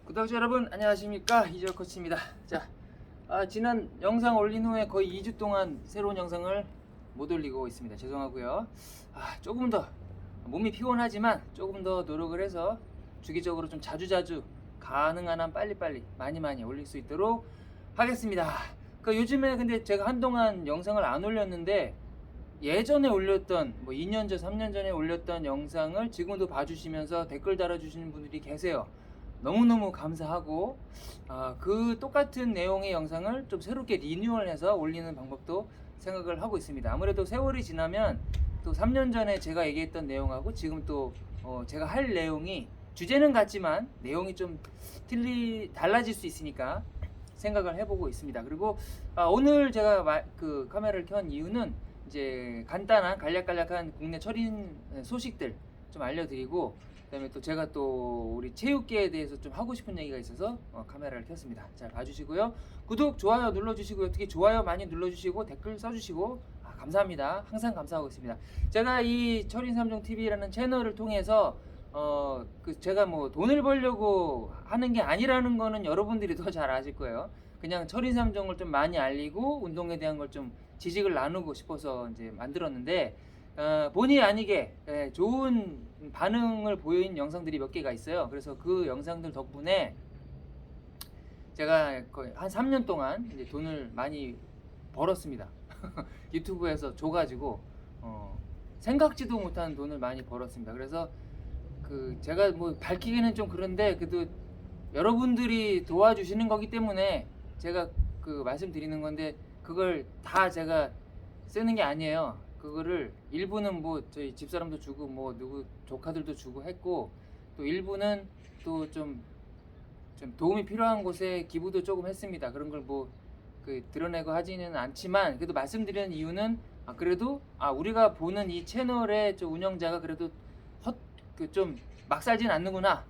구독자 여러분 안녕하십니까, 이재혁 코치입니다. 자, 지난 영상 올린 후에 거의 2주 동안 새로운 영상을 못 올리고 있습니다. 죄송하고요. 조금 더 몸이 피곤하지만 조금 더 노력을 해서 주기적으로 좀 자주자주 가능한 한 빨리빨리 많이 올릴 수 있도록 하겠습니다. 요즘에 근데 제가 한동안 영상을 안 올렸는데, 예전에 올렸던 2년 전, 3년 전에 올렸던 영상을 지금도 봐주시면서 댓글 달아주시는 분들이 계세요. 너무너무 감사하고, 그 똑같은 내용의 영상을 좀 새롭게 리뉴얼해서 올리는 방법도 생각을 하고 있습니다. 아무래도 세월이 지나면 또 3년 전에 제가 얘기했던 내용하고 지금 또 제가 할 내용이, 주제는 같지만 내용이 좀 달라질 수 있으니까 생각을 해보고 있습니다. 그리고 오늘 제가 그 카메라를 켠 이유는 이제 간단한 간략한 국내 철인 소식들 좀 알려드리고, 그다음에 또 제가 또 우리 체육계에 대해서 좀 하고 싶은 얘기가 있어서 카메라를 켰습니다. 잘 봐주시고요. 구독, 좋아요 눌러주시고요. 특히 좋아요 많이 눌러주시고 댓글 써주시고 감사합니다. 항상 감사하고 있습니다. 제가 이 철인 3종 TV라는 채널을 통해서 제가 돈을 벌려고 하는 게 아니라는 거는 여러분들이 더 잘 아실 거예요. 그냥 철인 3종을 좀 많이 알리고 운동에 대한 걸 좀 지식을 나누고 싶어서 이제 만들었는데, 본의 아니게 좋은 반응을 보인 영상들이 몇 개가 있어요. 그래서 그 영상들 덕분에 제가 거의 한 3년 동안 이제 돈을 많이 벌었습니다. 유튜브에서 줘가지고 생각지도 못한 돈을 많이 벌었습니다. 그래서 제가 밝히기는 좀 그런데, 그래도 여러분들이 도와주시는 거기 때문에 제가 말씀드리는 건데, 그걸 다 제가 쓰는 게 아니에요. 그거를 일부는 저희 집사람도 주고 누구 조카들도 주고 했고, 또 일부는 또 좀 도움이 필요한 곳에 기부도 조금 했습니다. 그런 걸 드러내고 하지는 않지만, 그래도 말씀드리는 이유는 그래도 우리가 보는 이 채널의 운영자가 그래도 좀 막 살진 않는구나,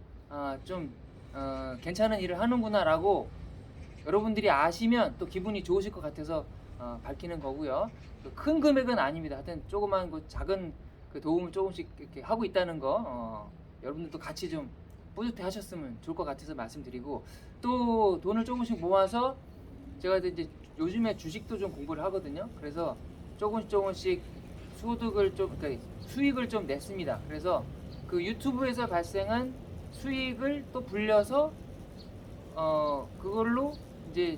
괜찮은 일을 하는구나 라고 여러분들이 아시면 또 기분이 좋으실 것 같아서 밝히는 거고요. 큰 금액은 아닙니다. 하여튼 조그만 작은 도움을 조금씩 이렇게 하고 있다는 거, 여러분들도 같이 좀 뿌듯해 하셨으면 좋을 것 같아서 말씀드리고, 또 돈을 조금씩 모아서 제가 이제 요즘에 주식도 좀 공부를 하거든요. 그래서 조금씩 소득을 수익을 좀 냈습니다. 그래서 그 유튜브에서 발생한 수익을 또 불려서 그걸로 이제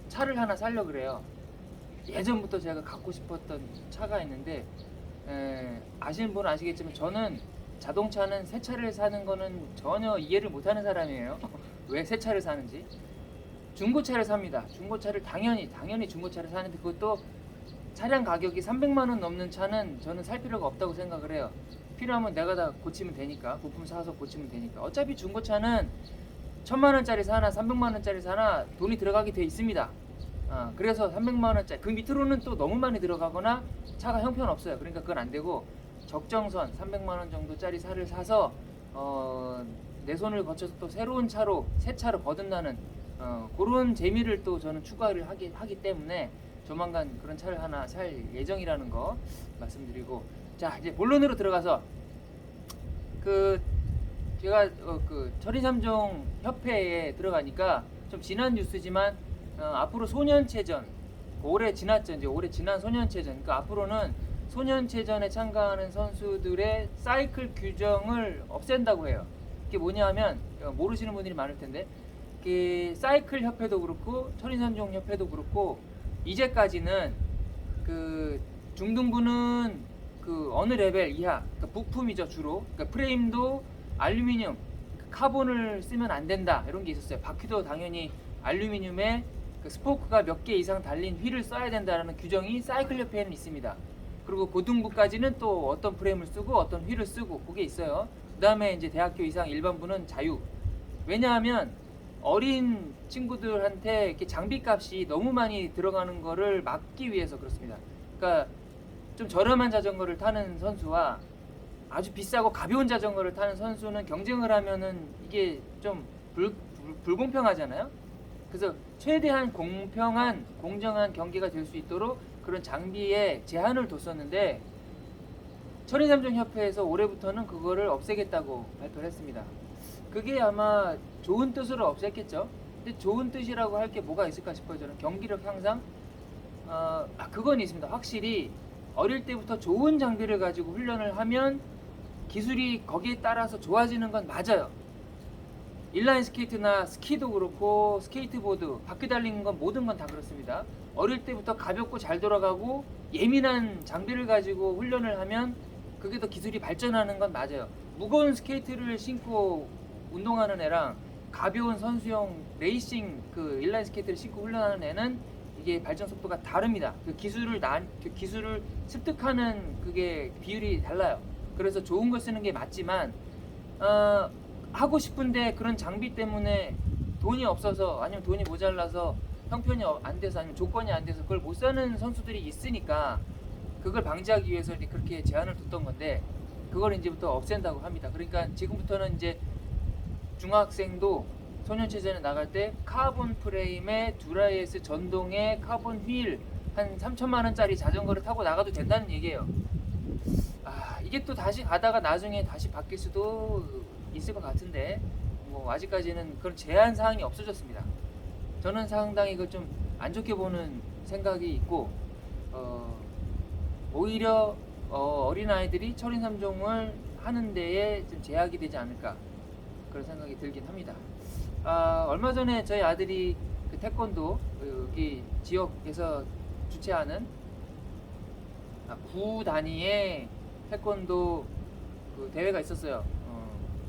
차를 하나 사려고 그래요. 예전부터 제가 갖고 싶었던 차가 있는데, 아시는 분은 아시겠지만 저는 자동차는 새 차를 사는 거는 전혀 이해를 못하는 사람이에요. 왜 새 차를 사는지. 중고차를 삽니다. 중고차를 당연히 중고차를 사는데, 그것도 차량 가격이 300만 원 넘는 차는 저는 살 필요가 없다고 생각을 해요. 필요하면 내가 다 고치면 되니까, 부품 사서 고치면 되니까. 어차피 중고차는 1000만 원짜리 사나 300만 원짜리 사나 돈이 들어가게 돼 있습니다. 그래서 300만 원짜리 그 밑으로는 또 너무 많이 들어가거나 차가 형편없어요. 그러니까 그건 안 되고, 적정선 300만 원 정도짜리 차를 사서 내 손을 거쳐서 또 새로운 차로, 새 차로 거듭나는 그런 재미를 또 저는 추가를 하기 때문에 조만간 그런 차를 하나 살 예정이라는 거 말씀드리고, 자, 이제 본론으로 들어가서 제가 철인 3종 협회에 들어가니까 좀 지난 뉴스지만, 앞으로 소년체전, 올해 지났죠. 이제 올해 지난 소년체전, 그러니까 앞으로는 소년체전에 참가하는 선수들의 사이클 규정을 없앤다고 해요. 이게 뭐냐면, 모르시는 분들이 많을 텐데, 사이클 협회도 그렇고 철인 3종 협회도 그렇고, 이제까지는 중등부는 어느 레벨 이하, 그러니까 부품이죠 주로. 그러니까 프레임도 알루미늄, 카본을 쓰면 안 된다, 이런 게 있었어요. 바퀴도 당연히 알루미늄에 스포크가 몇 개 이상 달린 휠을 써야 된다라는 규정이 사이클 협회에는 있습니다. 그리고 고등부까지는 또 어떤 프레임을 쓰고 어떤 휠을 쓰고, 그게 있어요. 그 다음에 이제 대학교 이상 일반부는 자유. 왜냐하면 어린 친구들한테 이렇게 장비값이 너무 많이 들어가는 거를 막기 위해서 그렇습니다. 그러니까 좀 저렴한 자전거를 타는 선수와 아주 비싸고 가벼운 자전거를 타는 선수는 경쟁을 하면은 이게 좀 불공평하잖아요. 그래서 최대한 공평한, 공정한 경기가 될 수 있도록 그런 장비에 제한을 뒀었는데, 철인 3종 협회에서 올해부터는 그거를 없애겠다고 발표를 했습니다. 그게 아마 좋은 뜻으로 없앴겠죠. 근데 좋은 뜻이라고 할 게 뭐가 있을까 싶어요. 저는 경기력 향상. 그건 있습니다. 확실히 어릴 때부터 좋은 장비를 가지고 훈련을 하면 기술이 거기에 따라서 좋아지는 건 맞아요. 인라인 스케이트나 스키도 그렇고 스케이트보드, 바퀴 달리는 건 모든 건 다 그렇습니다. 어릴 때부터 가볍고 잘 돌아가고 예민한 장비를 가지고 훈련을 하면 그게 더 기술이 발전하는 건 맞아요. 무거운 스케이트를 신고 운동하는 애랑 가벼운 선수용 레이싱 그 인라인 스케이트를 신고 훈련하는 애는 이게 발전 속도가 다릅니다. 그 기술을 습득하는 그게 비율이 달라요. 그래서 좋은 걸 쓰는 게 맞지만 하고 싶은데 그런 장비 때문에 돈이 없어서 아니면 돈이 모자라서 형편이 안 돼서 아니면 조건이 안 돼서 그걸 못 사는 선수들이 있으니까 그걸 방지하기 위해서 이제 그렇게 제한을 뒀던 건데 그걸 이제부터 없앤다고 합니다. 그러니까 지금부터는 이제 중학생도 소년체전에 나갈 때 카본 프레임에 듀라이에스 전동의 카본 휠 한 3천만 원짜리 자전거를 타고 나가도 된다는 얘기예요. 이게 또 다시 가다가 나중에 다시 바뀔 수도 있을 것 같은데 뭐 아직까지는 그런 제한 사항이 없어졌습니다. 저는 상당히 이걸 좀 안 좋게 보는 생각이 있고 오히려 어린 아이들이 철인 3종을 하는 데에 좀 제약이 되지 않을까 그런 생각이 들긴 합니다. 얼마 전에 저희 아들이 그 태권도 여기 지역에서 주최하는 구 단위의 태권도 그 대회가 있었어요.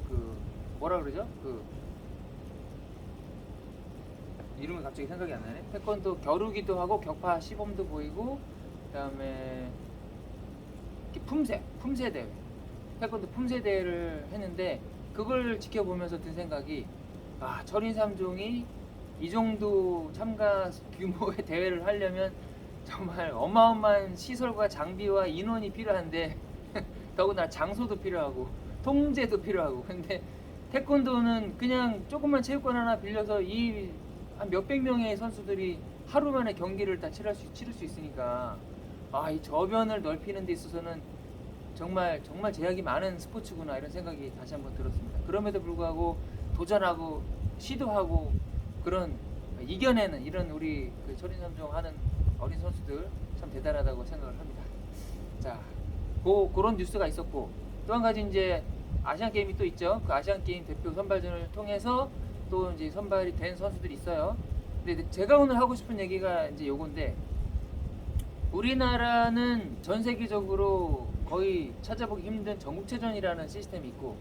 그 뭐라 그러죠? 그 이름이 갑자기 생각이 안 나네. 태권도 겨루기도 하고 격파 시범도 보이고 그다음에 품새 대회, 태권도 품새 대회를 했는데 그걸 지켜보면서 든 생각이 철인 3종이 이 정도 참가 규모의 대회를 하려면 정말 어마어마한 시설과 장비와 인원이 필요한데 더구나 장소도 필요하고 통제도 필요하고 근데 태권도는 그냥 조그만 체육관 하나 빌려서 이 한 몇백 명의 선수들이 하루 만에 경기를 다 치를 수 있으니까 이 저변을 넓히는 데 있어서는 정말 제약이 많은 스포츠구나 이런 생각이 다시 한번 들었습니다. 그럼에도 불구하고 도전하고 시도하고 그런 이겨내는 이런 우리 그 철인 3종 하는 어린 선수들 참 대단하다고 생각을 합니다. 자, 그런 뉴스가 있었고 또 한 가지 이제 아시안 게임이 또 있죠. 그 아시안 게임 대표 선발전을 통해서 또 이제 선발이 된 선수들이 있어요. 근데 제가 오늘 하고 싶은 얘기가 이제 요건데 우리나라는 전 세계적으로 거의 찾아보기 힘든 전국체전이라는 시스템이 있고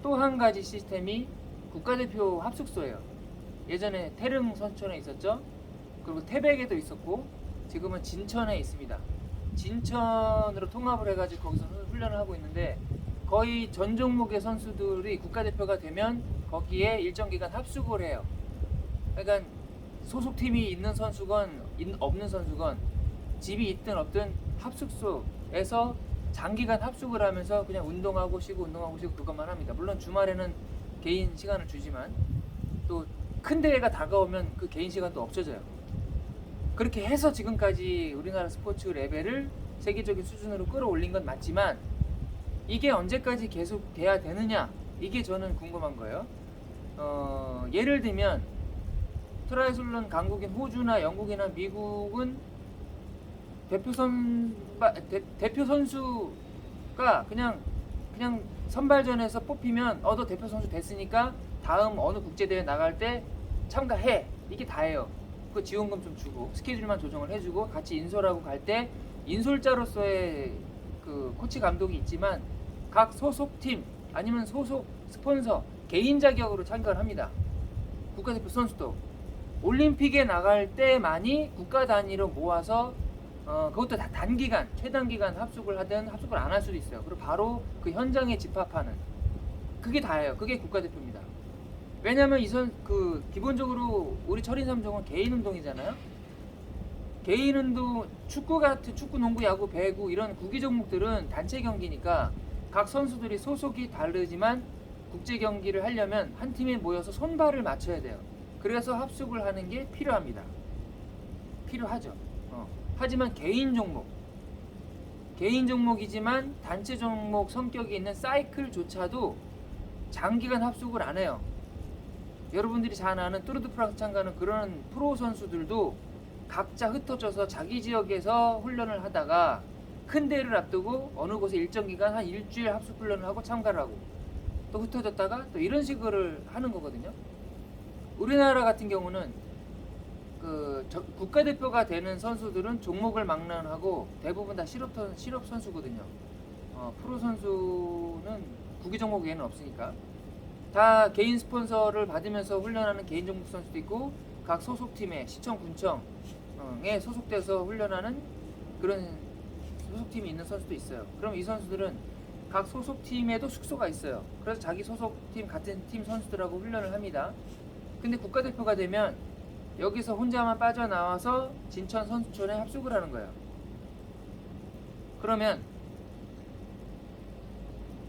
또 한 가지 시스템이 국가대표 합숙소예요. 예전에 태릉 선촌에 있었죠. 그리고 태백에도 있었고 지금은 진천에 있습니다. 진천으로 통합을 해가지고 거기서 훈련을 하고 있는데 거의 전 종목의 선수들이 국가대표가 되면 거기에 일정 기간 합숙을 해요. 그러니까 소속팀이 있는 선수건 없는 선수건 집이 있든 없든 합숙소에서 장기간 합숙을 하면서 그냥 운동하고 쉬고 그것만 합니다. 물론 주말에는 개인 시간을 주지만 또 큰 대회가 다가오면 그 개인 시간도 없어져요. 그렇게 해서 지금까지 우리나라 스포츠 레벨을 세계적인 수준으로 끌어올린 건 맞지만 이게 언제까지 계속 돼야 되느냐 이게 저는 궁금한 거예요. 예를 들면 트라이슬론 강국인 호주나 영국이나 미국은 대표 선수가 그냥 선발전에서 뽑히면 너 대표 선수 됐으니까 다음 어느 국제대회 나갈 때 참가해 이게 다예요. 그 지원금 좀 주고 스케줄만 조정을 해주고 같이 인솔하고 갈 때 인솔자로서의 그 코치 감독이 있지만 각 소속팀 아니면 소속 스폰서 개인 자격으로 참가를 합니다. 국가대표 선수도 올림픽에 나갈 때만이 국가 단위로 모아서 그것도 다 단기간 최단기간 합숙을 하든 합숙을 안 할 수도 있어요. 그리고 바로 그 현장에 집합하는 그게 다예요. 그게 국가대표입니다. 왜냐면 기본적으로 우리 철인 3종은 개인 운동이잖아요. 개인 운동 축구, 농구, 야구, 배구 이런 구기 종목들은 단체 경기니까 각 선수들이 소속이 다르지만 국제 경기를 하려면 한 팀에 모여서 손발을 맞춰야 돼요. 그래서 합숙을 하는 게 필요하죠. 하지만 개인 종목이지만 단체 종목 성격이 있는 사이클조차도 장기간 합숙을 안 해요. 여러분들이 잘 아는 뚜르드 프랑스 참가하는 그런 프로 선수들도 각자 흩어져서 자기 지역에서 훈련을 하다가 큰 대회를 앞두고 어느 곳에 일정 기간 한 일주일 합숙 훈련을 하고 참가를 하고 또 흩어졌다가 또 이런 식으로 하는 거거든요. 우리나라 같은 경우는 국가대표가 되는 선수들은 종목을 망라하고 대부분 다 실업 선수거든요. 프로 선수는 구기 종목 외에는 없으니까 다 개인 스폰서를 받으면서 훈련하는 개인 종목 선수도 있고 각 소속팀에 시청, 군청에 소속돼서 훈련하는 그런 소속팀이 있는 선수도 있어요. 그럼 이 선수들은 각 소속팀에도 숙소가 있어요. 그래서 자기 소속팀 같은 팀 선수들하고 훈련을 합니다. 근데 국가대표가 되면 여기서 혼자만 빠져나와서 진천 선수촌에 합숙을 하는 거예요. 그러면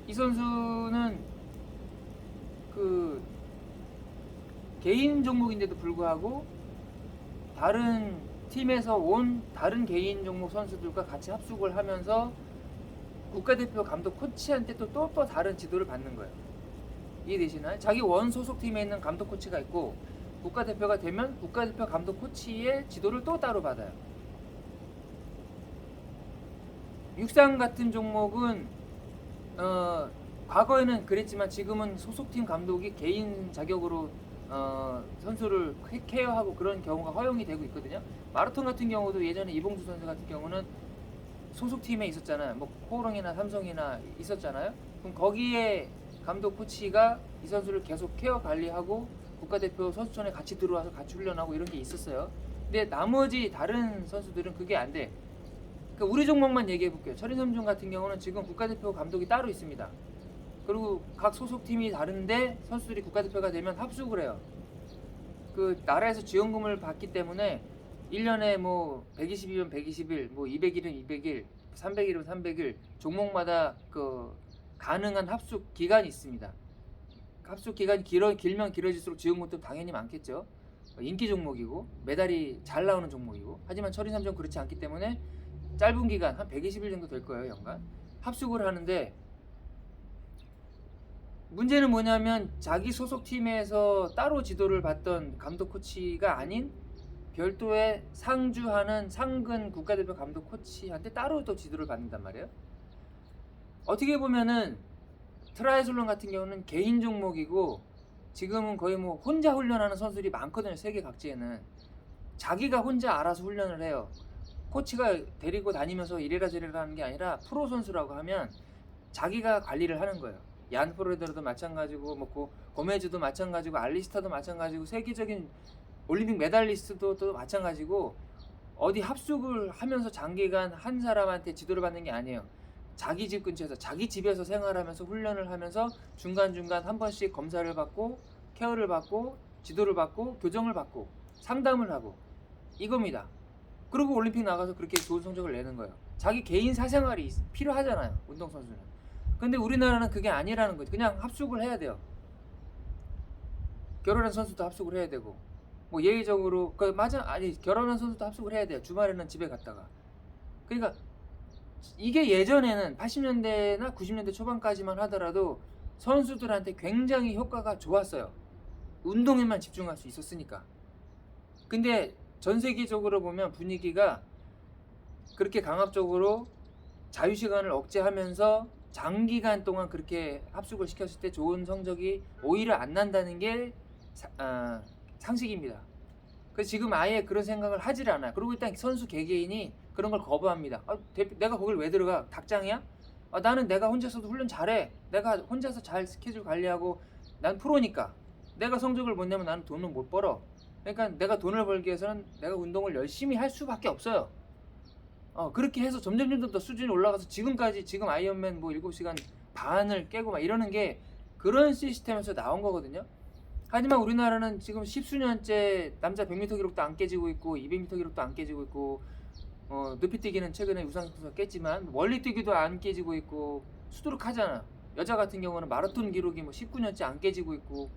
이 선수는 그 개인 종목인데도 불구하고 다른 팀에서 온 다른 개인 종목 선수들과 같이 합숙을 하면서 국가대표 감독 코치한테 또 다른 지도를 받는 거예요. 이해되시나요? 자기 원 소속팀에 있는 감독 코치가 있고 국가대표가 되면 국가대표 감독 코치의 지도를 또 따로 받아요. 육상 같은 종목은 과거에는 그랬지만 지금은 소속팀 감독이 개인 자격으로 선수를 케어하고 그런 경우가 허용이 되고 있거든요. 마라톤 같은 경우도 예전에 이봉주 선수 같은 경우는 소속팀에 있었잖아요. 뭐 코오롱이나 삼성이나 있었잖아요. 그럼 거기에 감독 코치가 이 선수를 계속 케어 관리하고 국가대표 선수촌에 같이 들어와서 같이 훈련하고 이런 게 있었어요. 근데 나머지 다른 선수들은 그게 안 돼. 그러니까 우리 종목만 얘기해 볼게요. 철인섬중 같은 경우는 지금 국가대표 감독이 따로 있습니다. 그리고 각 소속팀이 다른데 선수들이 국가대표가 되면 합숙을 해요. 그 나라에서 지원금을 받기 때문에 1년에 뭐 120일이면 120일, 뭐 200일은 200일, 300일은 300일 종목마다 그 가능한 합숙 기간이 있습니다. 합숙 기간이 길면 길어질수록 지원금도 당연히 많겠죠. 인기 종목이고 메달이 잘 나오는 종목이고 하지만 철인삼종 그렇지 않기 때문에 짧은 기간 한 120일 정도 될 거예요. 연간 합숙을 하는데 문제는 뭐냐면 자기 소속팀에서 따로 지도를 받던 감독 코치가 아닌 별도의 상주하는 상근 국가대표 감독 코치한테 따로 또 지도를 받는단 말이에요. 어떻게 보면은 트라이슬론 같은 경우는 개인 종목이고 지금은 거의 뭐 혼자 훈련하는 선수들이 많거든요. 세계 각지에는 자기가 혼자 알아서 훈련을 해요. 코치가 데리고 다니면서 이래라 저래라 하는 게 아니라 프로 선수라고 하면 자기가 관리를 하는 거예요. 얀 프로레더도 마찬가지고 뭐 고메즈도 마찬가지고 알리스타도 마찬가지고 세계적인 올림픽 메달리스트도 또 마찬가지고 어디 합숙을 하면서 장기간 한 사람한테 지도를 받는 게 아니에요. 자기 집 근처에서 자기 집에서 생활하면서 훈련을 하면서 중간중간 한 번씩 검사를 받고 케어를 받고 지도를 받고 교정을 받고 상담을 하고 이겁니다. 그리고 올림픽 나가서 그렇게 좋은 성적을 내는 거예요. 자기 개인 사생활이 필요하잖아요. 운동선수는. 근데 우리나라는 그게 아니라는 거죠. 그냥 합숙을 해야 돼요. 결혼한 선수도 합숙을 해야 되고 뭐 예의적으로 결혼한 선수도 합숙을 해야 돼요. 주말에는 집에 갔다가. 그러니까 이게 예전에는 80년대나 90년대 초반까지만 하더라도 선수들한테 굉장히 효과가 좋았어요. 운동에만 집중할 수 있었으니까. 근데 전 세계적으로 보면 분위기가 그렇게 강압적으로 자유시간을 억제하면서 장기간 동안 그렇게 합숙을 시켰을 때 좋은 성적이 오히려 안 난다는 게 상식입니다. 그래서 지금 아예 그런 생각을 하질 않아요. 그리고 일단 선수 개개인이 그런 걸 거부합니다. 내가 거길 왜 들어가? 닭장이야? 나는 내가 혼자서도 훈련 잘해. 내가 혼자서 잘 스케줄 관리하고 난 프로니까. 내가 성적을 못 내면 나는 돈을 못 벌어. 그러니까 내가 돈을 벌기 위해서는 내가 운동을 열심히 할 수밖에 없어요. 그렇게 해서 점점 더 수준이 올라가서 지금 아이언맨 뭐 7시간 반을 깨고 막 이러는 게 그런 시스템에서 나온 거거든요. 하지만 우리나라는 지금 10수년째 남자 100m 기록도 안 깨지고 있고 200m 기록도 안 깨지고 있고 높이뛰기는 최근에 유상 선수가 깼지만 멀리뛰기도 안 깨지고 있고 수두룩하잖아. 여자 같은 경우는 마라톤 기록이 뭐 19년째 안 깨지고 있고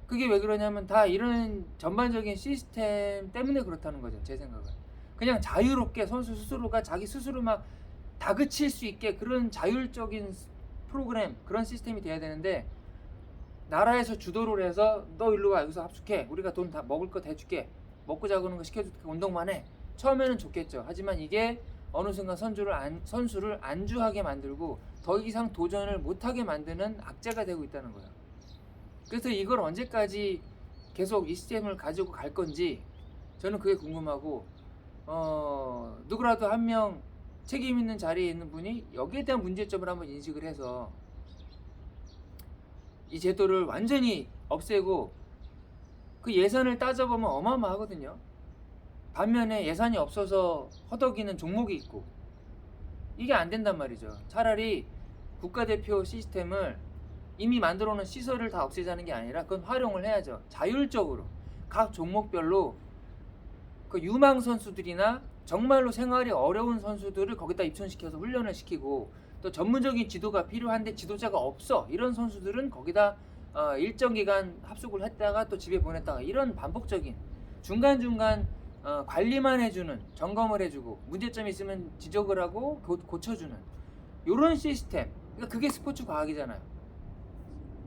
그게 왜 그러냐면 다 이런 전반적인 시스템 때문에 그렇다는 거죠. 제 생각은. 그냥 자유롭게 선수 스스로가 자기 스스로 막 다그칠 수 있게 그런 자율적인 프로그램 그런 시스템이 돼야 되는데 나라에서 주도를 해서 너 일로 와 여기서 합숙해 우리가 돈 다 먹을 거 대줄게 먹고 자고는 거 시켜줄게 운동만 해 처음에는 좋겠죠. 하지만 이게 어느 순간 선수를 안주하게 만들고 더 이상 도전을 못하게 만드는 악재가 되고 있다는 거예요. 그래서 이걸 언제까지 계속 이 시스템을 가지고 갈 건지 저는 그게 궁금하고 누구라도 한 명 책임 있는 자리에 있는 분이 여기에 대한 문제점을 한번 인식을 해서 이 제도를 완전히 없애고 그 예산을 따져보면 어마어마하거든요. 반면에 예산이 없어서 허덕이는 종목이 있고 이게 안 된단 말이죠. 차라리 국가대표 시스템을 이미 만들어 놓은 시설을 다 없애자는 게 아니라 그건 활용을 해야죠. 자율적으로 각 종목별로 그 유망 선수들이나 정말로 생활이 어려운 선수들을 거기다 입촌시켜서 훈련을 시키고 또 전문적인 지도가 필요한데 지도자가 없어 이런 선수들은 거기다 일정 기간 합숙을 했다가 또 집에 보냈다가 이런 반복적인 중간중간 관리만 해주는 점검을 해주고 문제점이 있으면 지적을 하고 고쳐주는 이런 시스템. 그러니까 그게 스포츠 과학이잖아요.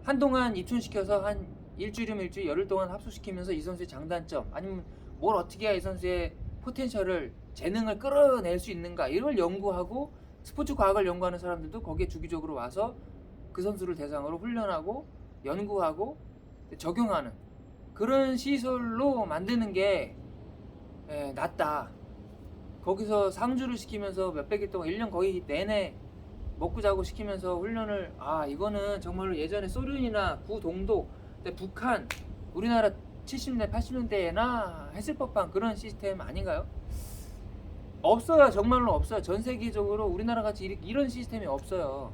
한동안 입촌시켜서 한 일주일이면 일주일 열흘 동안 합숙시키면서 이 선수의 장단점 아니면 뭘 어떻게 해야 이 선수의 포텐셜을 재능을 끌어낼 수 있는가 이걸 연구하고 스포츠 과학을 연구하는 사람들도 거기에 주기적으로 와서 그 선수를 대상으로 훈련하고 연구하고 적용하는 그런 시설로 만드는 게 낫다. 거기서 상주를 시키면서 몇백일 동안 1년 거의 내내 먹고 자고 시키면서 훈련을 이거는 정말로 예전에 소련이나 구동독 북한 우리나라 70년대 80년대에나 했을 법한 그런 시스템 아닌가요? 없어요. 정말로 없어요. 전 세계적으로 우리나라 같이 이런 시스템이 없어요.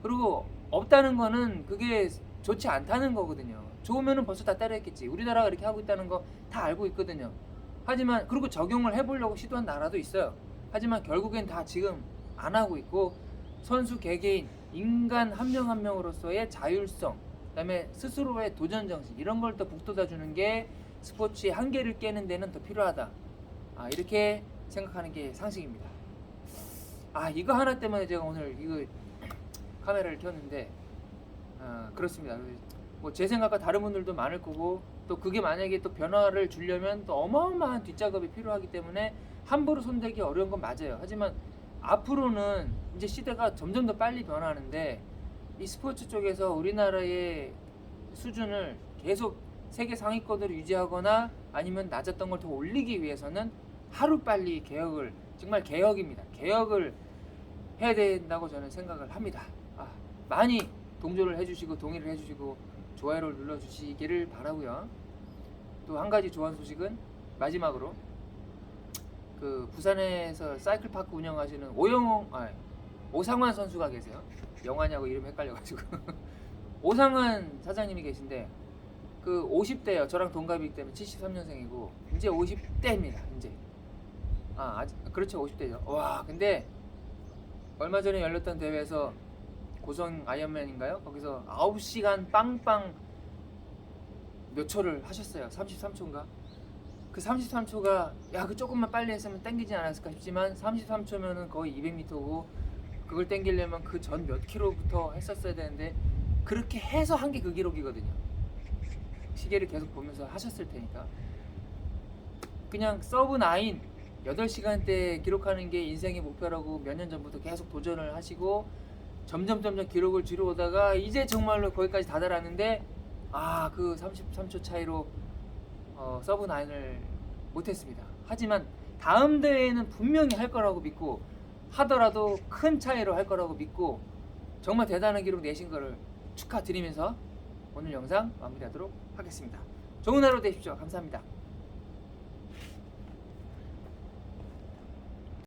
그리고 없다는 거는 그게 좋지 않다는 거거든요. 좋으면은 벌써 다 따라했겠지. 우리나라가 이렇게 하고 있다는 거 다 알고 있거든요. 하지만 그리고 적용을 해보려고 시도한 나라도 있어요. 하지만 결국엔 다 지금 안 하고 있고 선수 개개인 인간 한 명 한 명으로서의 자율성 그다음에 스스로의 도전 정신 이런 걸 더 북돋아주는 게 스포츠의 한계를 깨는 데는 더 필요하다. 이렇게 생각하는 게 상식입니다. 이거 하나 때문에 제가 오늘 이거 카메라를 켰는데 그렇습니다. 뭐 제 생각과 다른 분들도 많을 거고 또 그게 만약에 또 변화를 주려면 또 어마어마한 뒷작업이 필요하기 때문에 함부로 손대기 어려운 건 맞아요. 하지만 앞으로는 이제 시대가 점점 더 빨리 변하는데 이 스포츠 쪽에서 우리나라의 수준을 계속 세계 상위권으로 유지하거나 아니면 낮았던 걸 더 올리기 위해서는 하루빨리 개혁을 정말 개혁입니다. 개혁을 해야 된다고 저는 생각을 합니다. 많이 동조를 해주시고 동의를 해주시고 좋아요를 눌러주시기를 바라고요. 또 한 가지 좋은 소식은 마지막으로 그 부산에서 사이클파크 운영하시는 오상환 선수가 계세요. 영화냐고 이름 헷갈려가지고 오상환 사장님이 계신데 그 50대예요. 저랑 동갑이기 때문에 73년생이고 이제 50대입니다. 이제 그렇죠 50대죠. 와 근데 얼마 전에 열렸던 대회에서 고성 아이언맨인가요? 거기서 9시간 빵빵 몇 초를 하셨어요. 33초인가? 그 33초가 그 조금만 빨리 했으면 땡기지 않았을까 싶지만 33초면은 거의 200m고 그걸 땡기려면 그 전 몇 킬로부터 했었어야 되는데 그렇게 해서 한 게 그 기록이거든요. 시계를 계속 보면서 하셨을 테니까 그냥 서브 9 8시간대 기록하는 게 인생의 목표라고 몇 년 전부터 계속 도전을 하시고 점점 기록을 줄여오다가 이제 정말로 거기까지 다다랐는데 그 33초 차이로 서브 9을 못했습니다. 하지만 다음 대회에는 분명히 할 거라고 믿고 하더라도 큰 차이로 할 거라고 믿고 정말 대단한 기록 내신 거를 축하드리면서 오늘 영상 마무리하도록 하겠습니다. 좋은 하루 되십시오. 감사합니다.